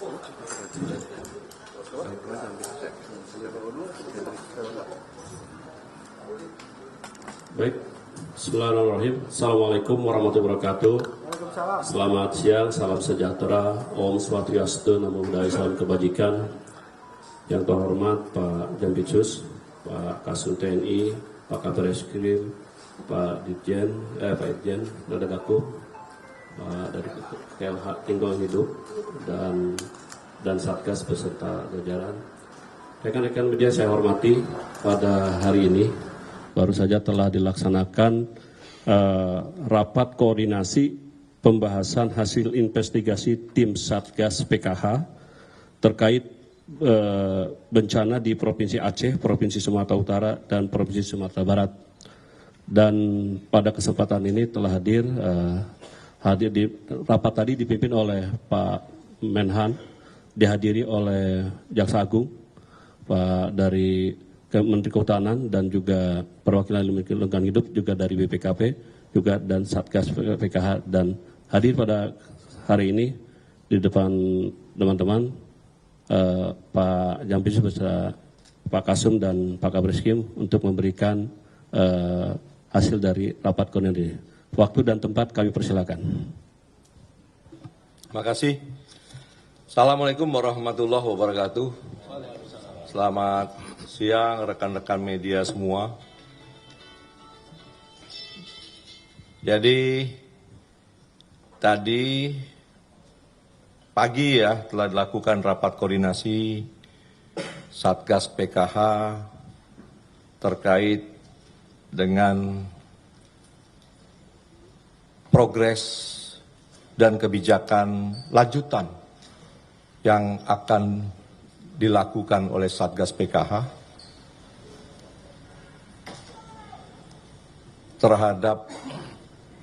Baik, Bismillahirrahmanirrahim. Assalamualaikum warahmatullahi wabarakatuh. Selamat siang, salam sejahtera, Om Swastiastu, Namo Buddhaya, salam kebajikan. Yang terhormat Pak Jampitsus, Pak Kasum TNI, Pak Kabar Eskrim, Pak Dirjen, Pak Irjen, Nadagaku, Pak dari KLH Tinggal Hidup, dan Satgas beserta jajaran. Rekan-rekan media saya hormati, pada hari ini baru saja telah dilaksanakan rapat koordinasi pembahasan hasil investigasi tim Satgas PKH terkait bencana di Provinsi Aceh, Provinsi Sumatera Utara, dan Provinsi Sumatera Barat. Dan pada kesempatan ini telah hadir di rapat tadi dipimpin oleh Pak Menhan, dihadiri oleh Jaksa Agung, Pak dari Menteri Kehutanan, dan juga perwakilan lingkungan hidup, juga dari BPKP, juga dan Satgas PKH, dan hadir pada hari ini di depan teman-teman Pak Jampitsus beserta Pak Kasum dan Pak Kabar Eskrim untuk memberikan hasil dari rapat koordinasi. Waktu dan tempat kami persilakan. Terima kasih. Assalamualaikum warahmatullahi wabarakatuh. Selamat siang rekan-rekan media semua. Jadi tadi pagi ya telah dilakukan rapat koordinasi Satgas PKH terkait dengan progres dan kebijakan lanjutan yang akan dilakukan oleh Satgas PKH terhadap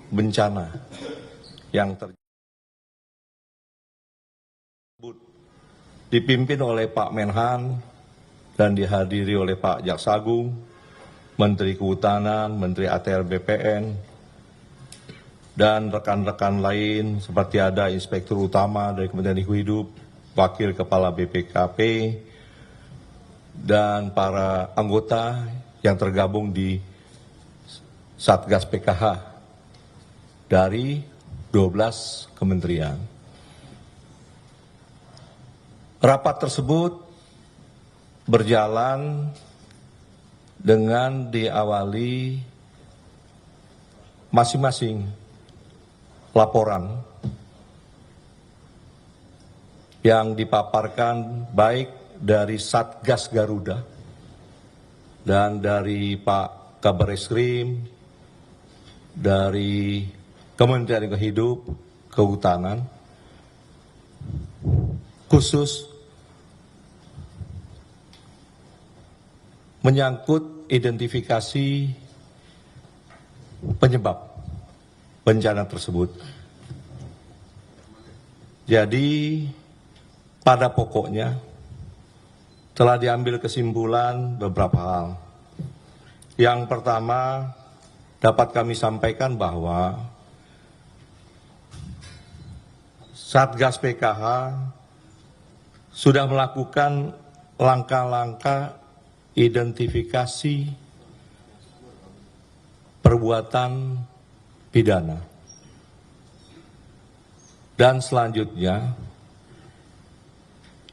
bencana yang terjadi. Dipimpin oleh Pak Menhan dan dihadiri oleh Pak Jaksa Agung, Menteri Kehutanan, Menteri ATR BPN, dan rekan-rekan lain seperti ada Inspektur Utama dari Kementerian Lingkungan Hidup, Wakil Kepala BPKP, dan para anggota yang tergabung di Satgas PKH dari 12 kementerian. Rapat tersebut berjalan dengan diawali masing-masing laporan yang dipaparkan baik dari Satgas Garuda dan dari Pak Kabar Eskrim, dari Kementerian Lingkungan Hidup, Kehutanan, khusus menyangkut identifikasi penyebab bencana tersebut. Jadi pada pokoknya telah diambil kesimpulan beberapa hal. Yang pertama dapat kami sampaikan bahwa Satgas PKH sudah melakukan langkah-langkah identifikasi perbuatan pidana. Dan selanjutnya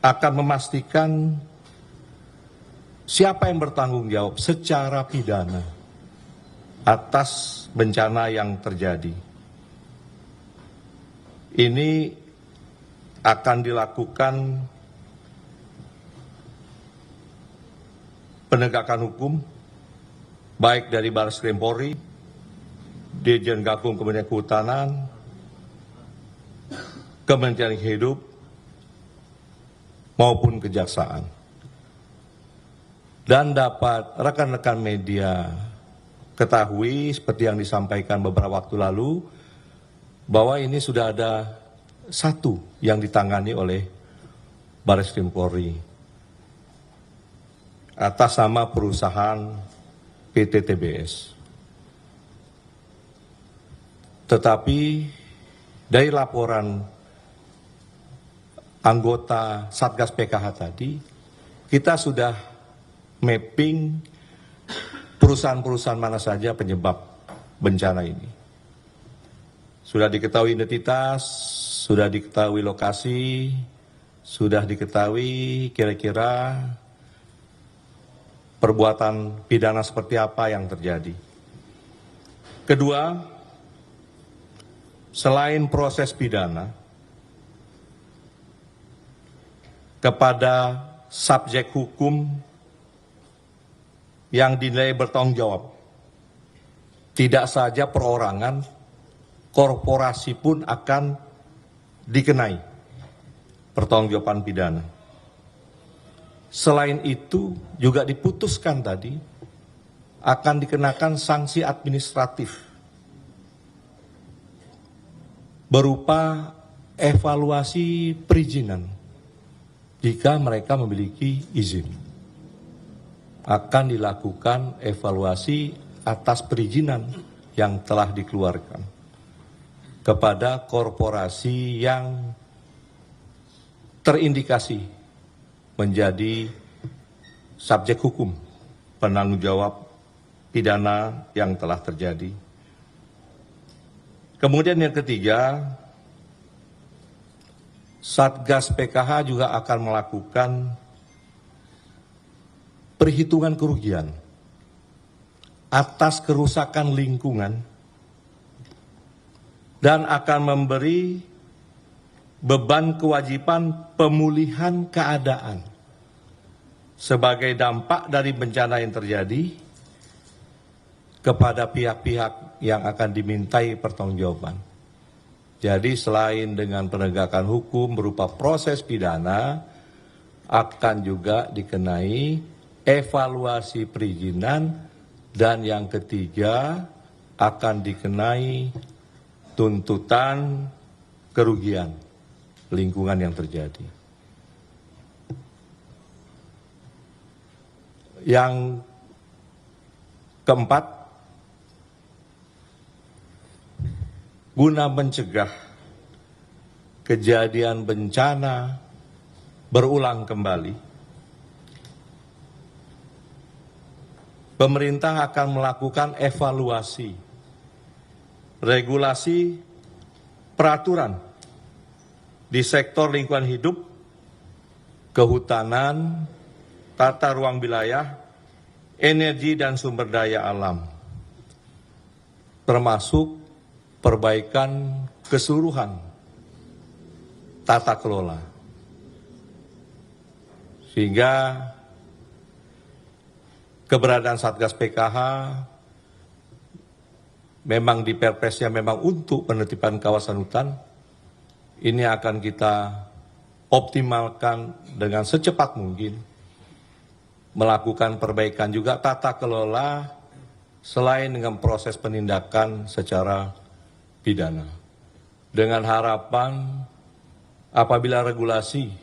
akan memastikan siapa yang bertanggung jawab secara pidana atas bencana yang terjadi. Ini akan dilakukan penegakan hukum, baik dari Barreskrim Polri, Dirjen Gakum Kementerian Kehutanan, Kementerian Hidup, maupun Kejaksaan. Dan dapat rekan-rekan media ketahui, seperti yang disampaikan beberapa waktu lalu, bahwa ini sudah ada satu yang ditangani oleh Barreskrim Polri atas nama perusahaan PT TBS. Tetapi dari laporan anggota Satgas PKH tadi, kita sudah mapping perusahaan-perusahaan mana saja penyebab bencana ini. Sudah diketahui identitas, sudah diketahui lokasi, sudah diketahui kira-kira perbuatan pidana seperti apa yang terjadi. Kedua, selain proses pidana, kepada subjek hukum yang dinilai bertanggung jawab, tidak saja perorangan, korporasi pun akan dikenai pertanggungjawaban pidana. Selain itu juga diputuskan tadi akan dikenakan sanksi administratif berupa evaluasi perizinan jika mereka memiliki izin. Akan dilakukan evaluasi atas perizinan yang telah dikeluarkan kepada korporasi yang terindikasi menjadi subjek hukum penanggung jawab pidana yang telah terjadi. Kemudian yang ketiga, Satgas PKH juga akan melakukan perhitungan kerugian atas kerusakan lingkungan dan akan memberi beban kewajiban pemulihan keadaan sebagai dampak dari bencana yang terjadi kepada pihak-pihak yang akan dimintai pertanggungjawaban. Jadi selain dengan penegakan hukum berupa proses pidana, akan juga dikenai evaluasi perizinan, dan yang ketiga akan dikenai tuntutan kerugian lingkungan yang terjadi. Yang keempat, guna mencegah kejadian bencana berulang kembali, pemerintah akan melakukan evaluasi regulasi peraturan di sektor lingkungan hidup, kehutanan, tata ruang wilayah, energi dan sumber daya alam, termasuk perbaikan keseluruhan tata kelola. Sehingga keberadaan Satgas PKH memang di Perpresnya memang untuk penertiban kawasan hutan, ini akan kita optimalkan dengan secepat mungkin, melakukan perbaikan juga tata kelola selain dengan proses penindakan secara pidana. Dengan harapan apabila regulasi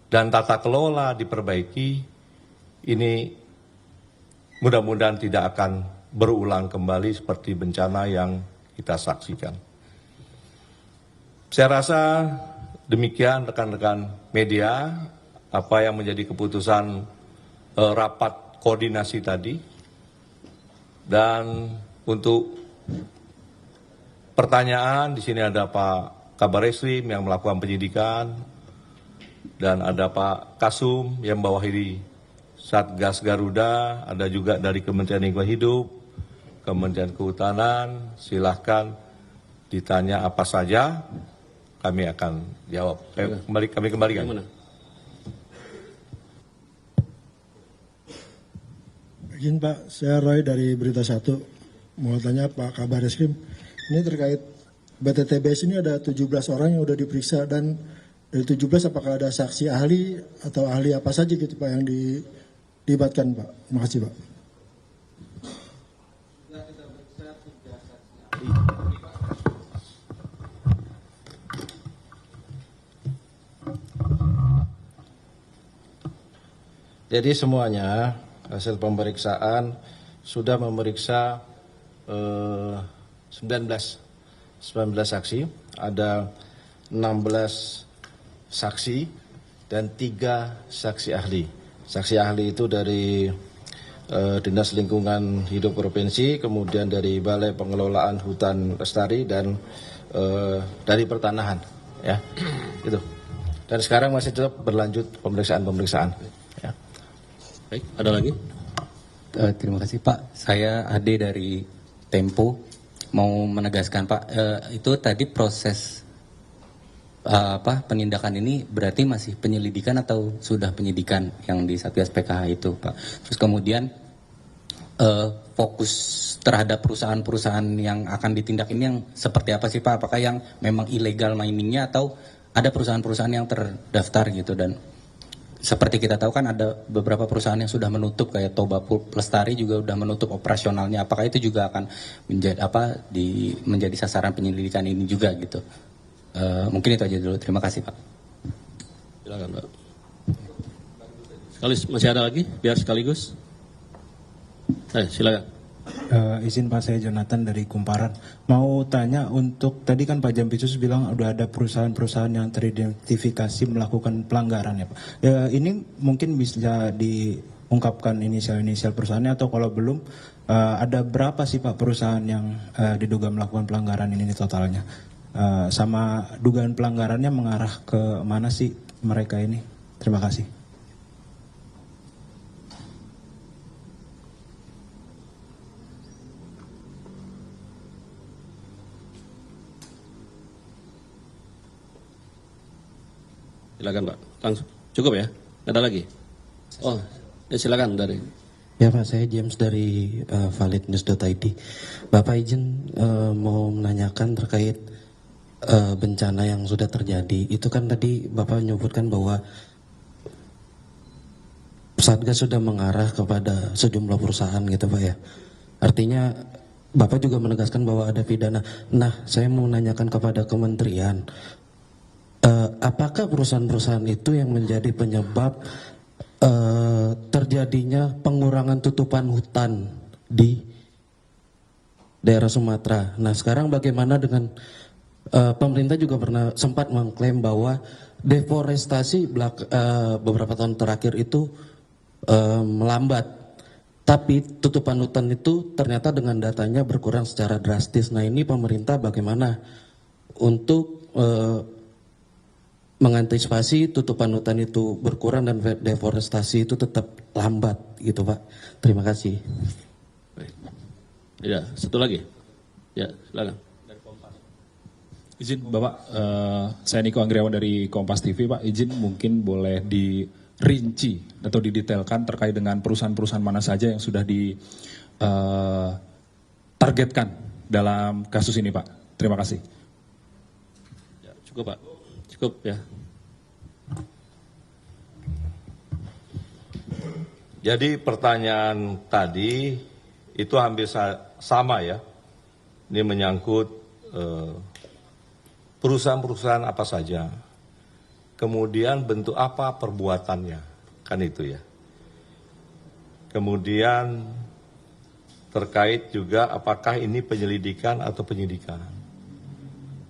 dan tata kelola diperbaiki, ini mudah-mudahan tidak akan berulang kembali seperti bencana yang kita saksikan. Saya rasa demikian rekan-rekan media, apa yang menjadi keputusan rapat koordinasi tadi. Dan untuk pertanyaan, di sini ada Pak Kabar Eskrim yang melakukan penyidikan, dan ada Pak Kasum yang bawahi Satgas Garuda, ada juga dari Kementerian Lingkungan Hidup, Kementerian Kehutanan. Silahkan ditanya apa saja, kami akan jawab. Kami kembalikan. Izin Pak, saya Roy dari Berita 1. Mau tanya Pak Kabar Eskrim, ini terkait BTTBS ini ada 17 orang yang sudah diperiksa, dan dari 17 apakah ada saksi ahli atau ahli apa saja gitu Pak yang dilibatkan Pak? Terima kasih Pak. Jadi semuanya hasil pemeriksaan sudah memeriksa 19 saksi, ada 16 saksi dan 3 saksi ahli. Saksi ahli itu dari Dinas Lingkungan Hidup Provinsi, kemudian dari Balai Pengelolaan Hutan Lestari, dan dari Pertanahan, ya, itu. Dan sekarang masih tetap berlanjut pemeriksaan. Ya. Baik, ada lagi? Terima kasih Pak. Saya Ade dari Tempo. Mau menegaskan Pak, itu tadi proses penindakan ini berarti masih penyelidikan atau sudah penyidikan yang di Satgas PKH itu Pak. Terus kemudian fokus terhadap perusahaan-perusahaan yang akan ditindak ini yang seperti apa sih Pak? Apakah yang memang ilegal miningnya atau ada perusahaan-perusahaan yang terdaftar gitu? Dan seperti kita tahu kan ada beberapa perusahaan yang sudah menutup, kayak Toba Lestari juga sudah menutup operasionalnya. Apakah itu juga akan menjadi sasaran penyelidikan ini juga gitu? Mungkin itu aja dulu. Terima kasih Pak. Silakan Pak. Masih ada lagi? Biar sekaligus. Silakan. Izin Pak, saya Jonathan dari Kumparan. Mau tanya, untuk tadi kan Pak Jampitsus bilang udah ada perusahaan-perusahaan yang teridentifikasi melakukan pelanggaran ya Pak. Ini mungkin bisa diungkapkan inisial-inisial perusahaannya, atau kalau belum ada berapa sih Pak perusahaan yang diduga melakukan pelanggaran ini totalnya? Sama dugaan pelanggarannya mengarah ke mana sih mereka ini? Terima kasih. Silakan Pak, langsung. Cukup ya? Ada lagi? Oh, ya silakan dari. Ya Pak, saya James dari validnews.id. Bapak izin mau menanyakan terkait bencana yang sudah terjadi. Itu kan tadi Bapak menyebutkan bahwa Satgas sudah mengarah kepada sejumlah perusahaan gitu Pak ya. Artinya Bapak juga menegaskan bahwa ada pidana. Nah, saya mau menanyakan kepada kementerian, apakah perusahaan-perusahaan itu yang menjadi penyebab terjadinya pengurangan tutupan hutan di daerah Sumatera? Nah, sekarang bagaimana dengan pemerintah juga pernah sempat mengklaim bahwa deforestasi beberapa tahun terakhir itu melambat, tapi tutupan hutan itu ternyata dengan datanya berkurang secara drastis. Nah, ini pemerintah bagaimana untuk mengantisipasi tutupan hutan itu berkurang dan deforestasi itu tetap lambat gitu Pak. Terima kasih. Ya, satu lagi. Ya, silakan. Izin Bapak, saya Niko Anggriawan dari Kompas TV Pak. Izin mungkin boleh dirinci atau didetailkan terkait dengan perusahaan-perusahaan mana saja yang sudah ditargetkan dalam kasus ini Pak. Terima kasih. Ya, cukup Pak. Cukup ya. Jadi pertanyaan tadi itu hampir sama ya. Ini menyangkut perusahaan-perusahaan apa saja. Kemudian bentuk apa perbuatannya. Kan itu ya. Kemudian terkait juga apakah ini penyelidikan atau penyidikan.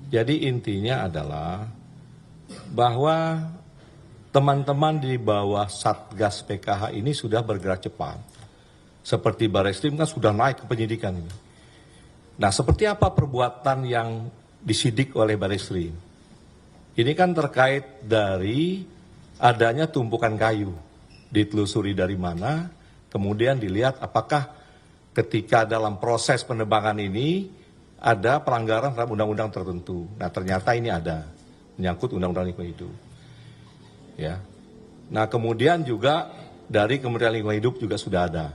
Jadi intinya adalah bahwa teman-teman di bawah Satgas PKH ini sudah bergerak cepat. Seperti Barreskrim kan sudah naik ke penyidikan ini. Nah, seperti apa perbuatan yang disidik oleh Barreskrim? Ini kan terkait dari adanya tumpukan kayu. Ditelusuri dari mana, kemudian dilihat apakah ketika dalam proses penebangan ini ada pelanggaran terhadap undang-undang tertentu. Nah, ternyata ini ada. Menyangkut undang-undang lingkungan hidup. Ya. Nah, kemudian juga dari Kementerian Lingkungan Hidup juga sudah ada.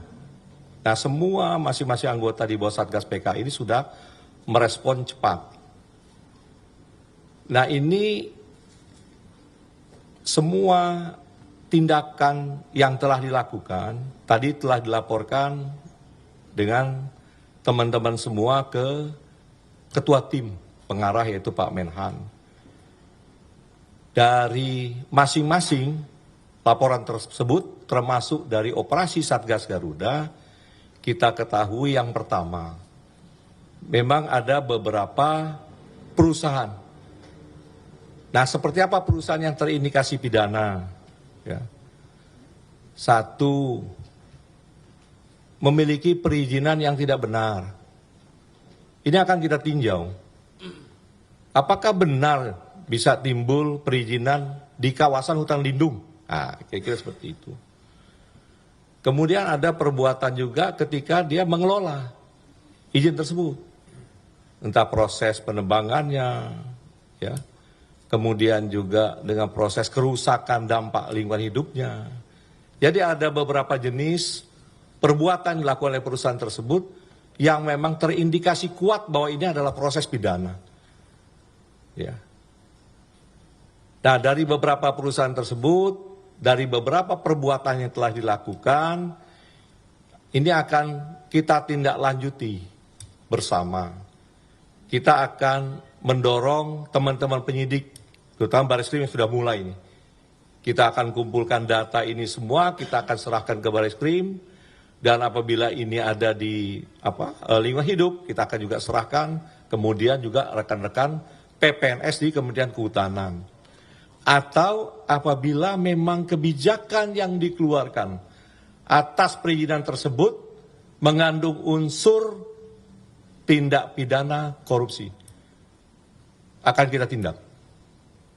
Nah, semua masing-masing anggota di bawah Satgas PK ini sudah merespon cepat. Nah, ini semua tindakan yang telah dilakukan tadi telah dilaporkan dengan teman-teman semua ke ketua tim pengarah yaitu Pak Menhan. Dari masing-masing laporan tersebut termasuk dari operasi Satgas Garuda, kita ketahui yang pertama, memang ada beberapa perusahaan Nah, seperti apa perusahaan yang terindikasi pidana? Ya. Satu, memiliki perizinan yang tidak benar. Ini akan kita tinjau. Apakah benar bisa timbul perizinan di kawasan hutan lindung? Nah, kira-kira seperti itu. Kemudian ada perbuatan juga ketika dia mengelola izin tersebut. Entah proses penebangannya, ya. Kemudian juga dengan proses kerusakan dampak lingkungan hidupnya. Jadi ada beberapa jenis perbuatan dilakukan oleh perusahaan tersebut yang memang terindikasi kuat bahwa ini adalah proses pidana. Ya. Nah, dari beberapa perusahaan tersebut, dari beberapa perbuatan yang telah dilakukan, ini akan kita tindak lanjuti bersama. Kita akan mendorong teman-teman penyidik, terutama Bareskrim yang sudah mulai ini. Kita akan kumpulkan data ini semua, kita akan serahkan ke Bareskrim, dan apabila ini ada di lingkungan hidup, kita akan juga serahkan, kemudian juga rekan-rekan PPNS di Kementerian Kehutanan. Atau apabila memang kebijakan yang dikeluarkan atas perizinan tersebut mengandung unsur tindak pidana korupsi, akan kita tindak.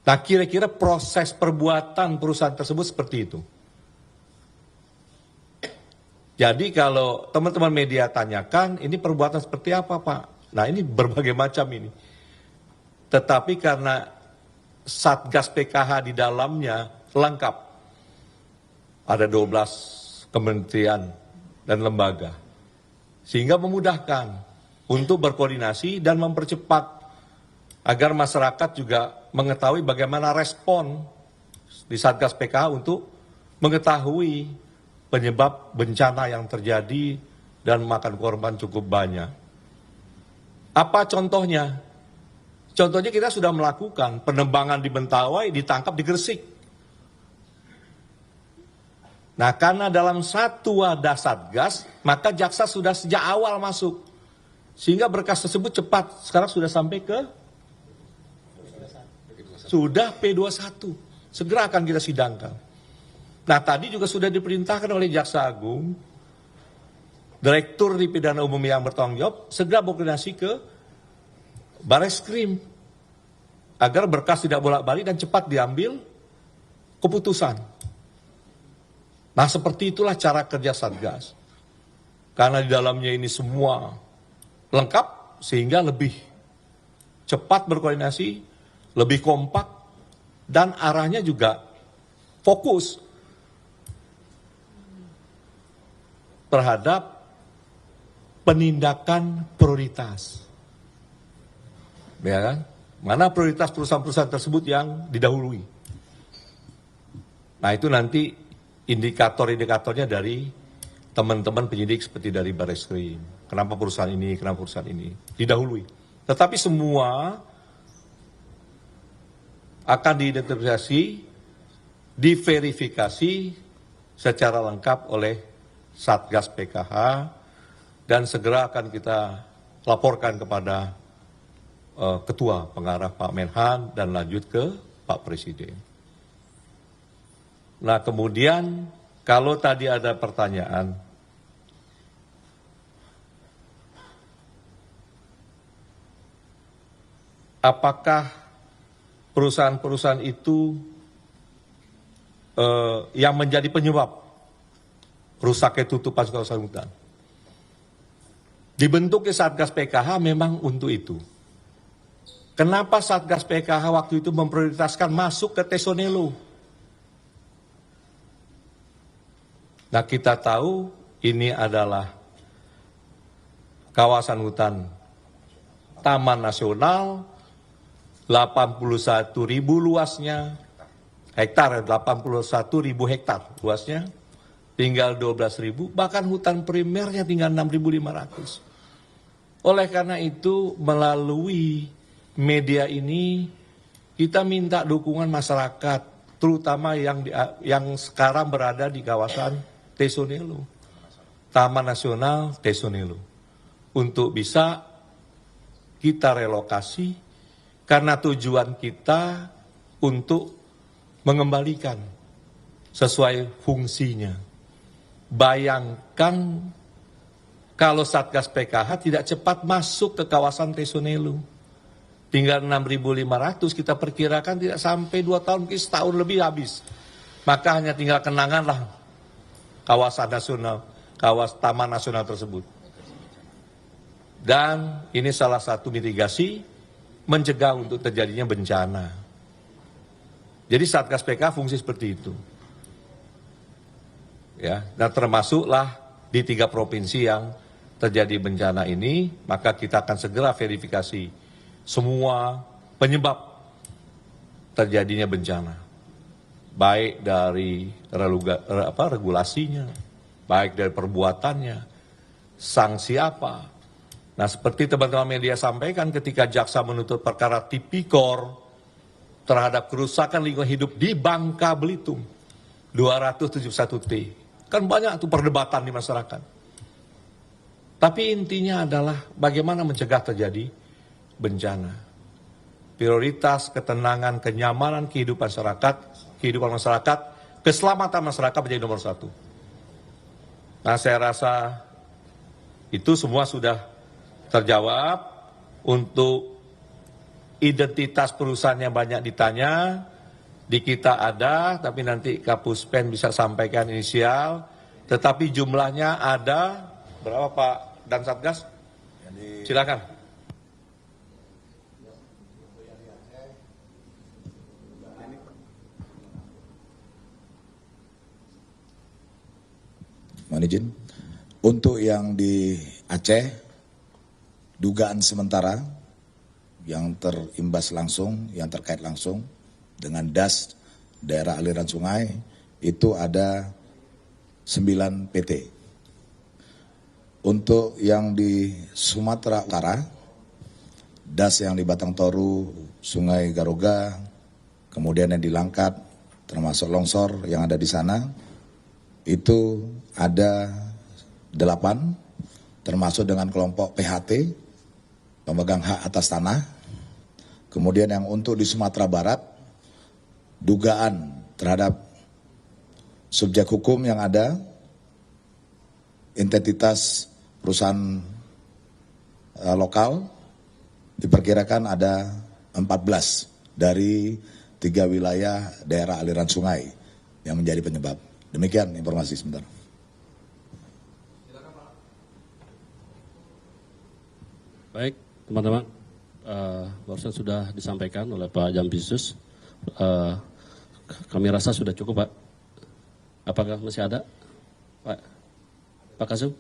Nah, kira-kira proses perbuatan perusahaan tersebut seperti itu. Jadi kalau teman-teman media tanyakan, ini perbuatan seperti apa, Pak? Nah, ini berbagai macam ini. Tetapi karena Satgas PKH di dalamnya lengkap. Ada 12 kementerian dan lembaga. Sehingga memudahkan untuk berkoordinasi dan mempercepat agar masyarakat juga mengetahui bagaimana respon di Satgas PKH untuk mengetahui penyebab bencana yang terjadi dan memakan korban cukup banyak. Apa contohnya? Contohnya kita sudah melakukan penembangan di Mentawai, ditangkap di Gresik. Nah, karena dalam satu wadah Satgas, maka jaksa sudah sejak awal masuk. Sehingga berkas tersebut cepat. Sekarang sudah sampai ke sudah P21. Segera akan kita sidangkan. Nah, tadi juga sudah diperintahkan oleh Jaksa Agung, Direktur di Pidana Umum yang bertanggung jawab, segera berkoordinasi ke Bareskrim agar berkas tidak bolak-balik dan cepat diambil keputusan. Nah, seperti itulah cara kerja Satgas. Karena di dalamnya ini semua lengkap sehingga lebih cepat berkoordinasi, lebih kompak, dan arahnya juga fokus terhadap penindakan prioritas. Ya kan? Mana prioritas perusahaan-perusahaan tersebut yang didahului. Nah, itu nanti indikator-indikatornya dari teman-teman penyidik seperti dari Bareskrim. Kenapa perusahaan ini, kenapa perusahaan ini. Didahului. Tetapi semua akan diidentifikasi, diverifikasi secara lengkap oleh Satgas PKH dan segera akan kita laporkan kepada Ketua Pengarah Pak Menhan dan lanjut ke Pak Presiden. Nah, kemudian kalau tadi ada pertanyaan, apakah perusahaan-perusahaan itu yang menjadi penyebab rusaknya tutupan kawasan hutan? Dibentuknya Satgas PKH memang untuk itu. Kenapa Satgas PKH waktu itu memprioritaskan masuk ke Tesonelo? Nah, kita tahu ini adalah kawasan hutan Taman Nasional, 81.000 luasnya, hektar 81.000 hektar luasnya, tinggal 12.000, bahkan hutan primernya tinggal 6.500. Oleh karena itu, melalui media ini kita minta dukungan masyarakat, terutama yang sekarang berada di kawasan Tesonelo, Taman Nasional Tesonelo, untuk bisa kita relokasi karena tujuan kita untuk mengembalikan sesuai fungsinya. Bayangkan kalau Satgas PKH tidak cepat masuk ke kawasan Tesonelu. Tinggal 6.500, kita perkirakan tidak sampai 2 tahun, mungkin setahun lebih habis. Maka hanya tinggal kenanganlah kawasan nasional, taman nasional tersebut. Dan ini salah satu mitigasi mencegah untuk terjadinya bencana. Jadi Satgas PKH fungsi seperti itu. Ya, dan termasuklah di 3 provinsi yang terjadi bencana ini, maka kita akan segera verifikasi semua penyebab terjadinya bencana. Baik dari regulasinya, baik dari perbuatannya, sanksi apa. Nah, seperti teman-teman media sampaikan ketika jaksa menuntut perkara tipikor terhadap kerusakan lingkungan hidup di Bangka Belitung, 271T. Kan banyak tuh perdebatan di masyarakat. Tapi intinya adalah bagaimana mencegah terjadi bencana. Prioritas ketenangan, kenyamanan kehidupan masyarakat, keselamatan masyarakat menjadi nomor 1. Nah, saya rasa itu semua sudah terjawab. Untuk identitas perusahaan yang banyak ditanya, di kita ada, tapi nanti Kapuspen bisa sampaikan inisial, tetapi jumlahnya ada, berapa Pak Dan Satgas? Silakan. Mohon izin, untuk yang di Aceh, dugaan sementara yang terimbas langsung, yang terkait langsung dengan DAS daerah aliran sungai, itu ada 9 PT. Untuk yang di Sumatera Utara, DAS yang di Batang Toru, Sungai Garuga, kemudian yang di Langkat, termasuk longsor yang ada di sana, itu ada 8, termasuk dengan kelompok PHT, pemegang hak atas tanah. Kemudian yang untuk di Sumatera Barat, dugaan terhadap subjek hukum yang ada, identitas perusahaan lokal, diperkirakan ada 14 dari 3 wilayah daerah aliran sungai yang menjadi penyebab. Demikian informasi sebentar. Baik, teman-teman, barusan sudah disampaikan oleh Pak Jampitsus. Kami rasa sudah cukup, Pak. Apakah masih ada, Pak Kasum?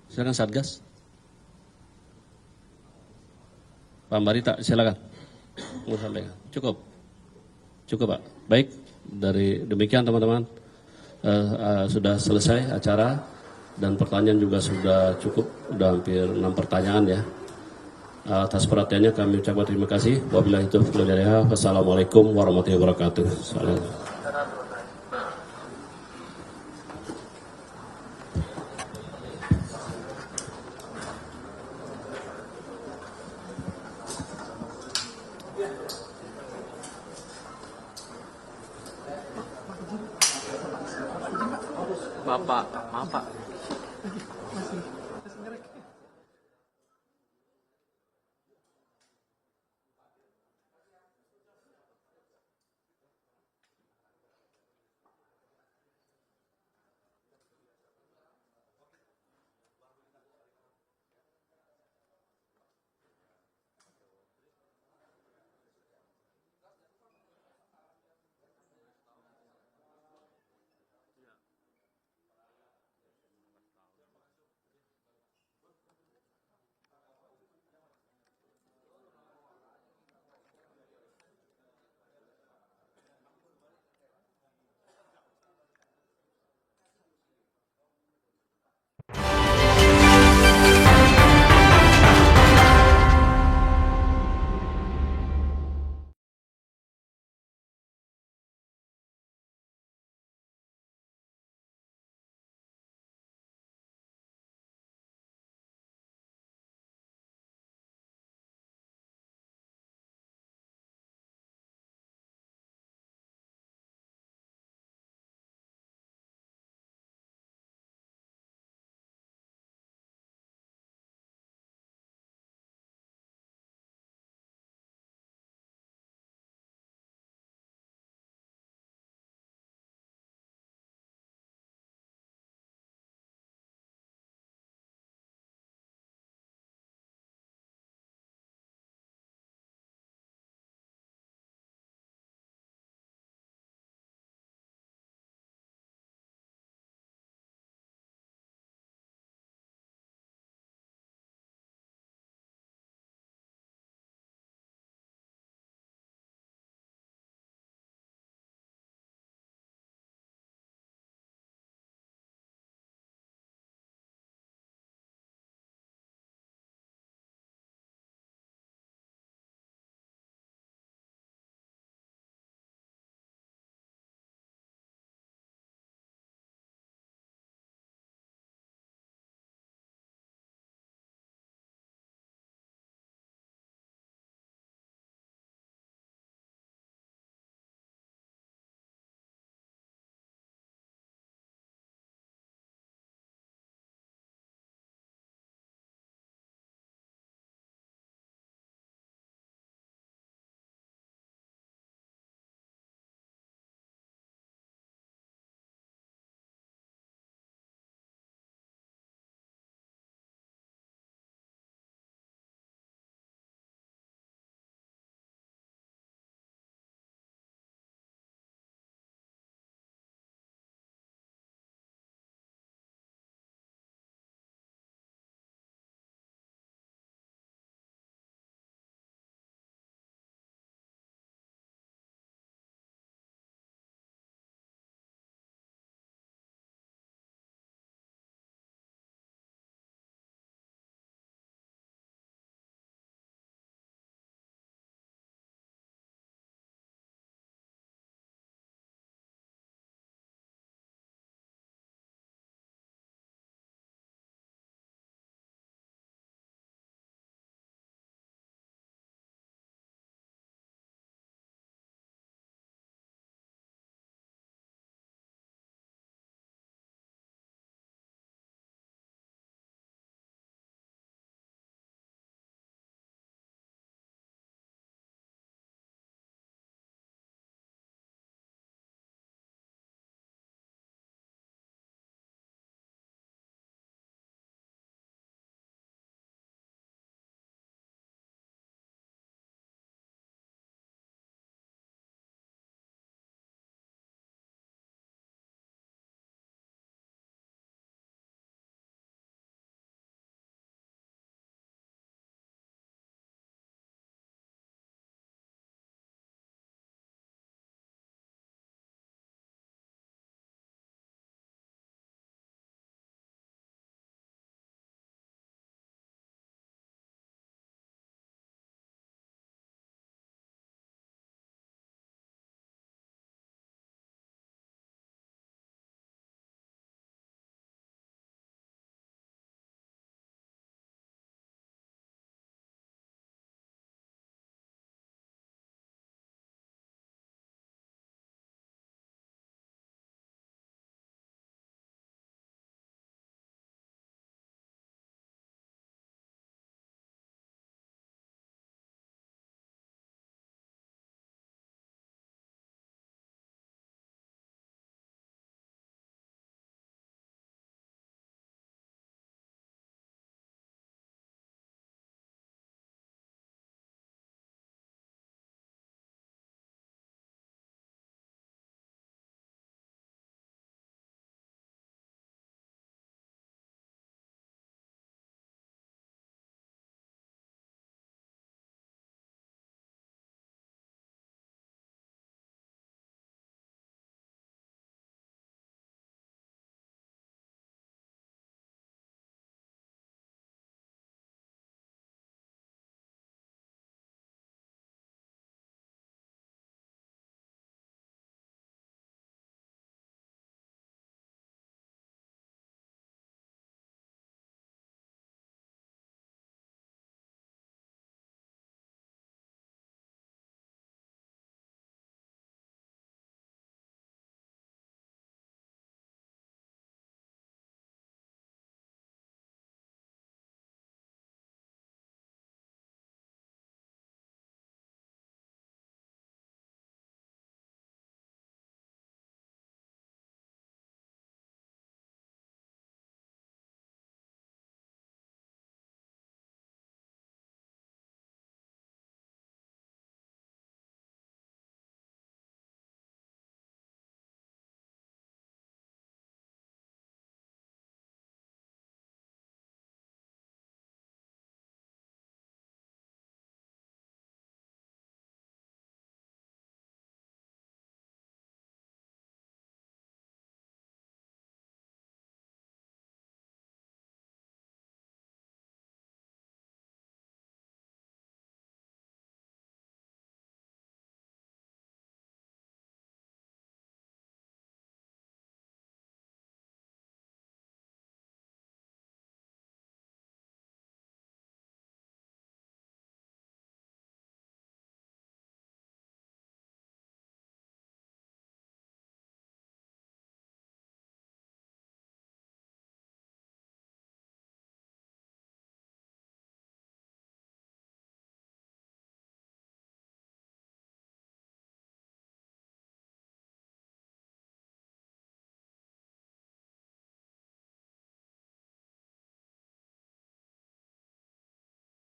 Silakan Satgas. Pak Barita, silakan. Mau sampaikan. Cukup, Pak. Baik, dari demikian teman-teman. Sudah selesai acara dan pertanyaan juga sudah cukup, sudah hampir 6 pertanyaan ya. Atas perhatiannya kami ucapkan terima kasih. Wabillahi taufiq wal hidayah. Wassalamualaikum warahmatullahi wabarakatuh. Bapak, maaf Pak.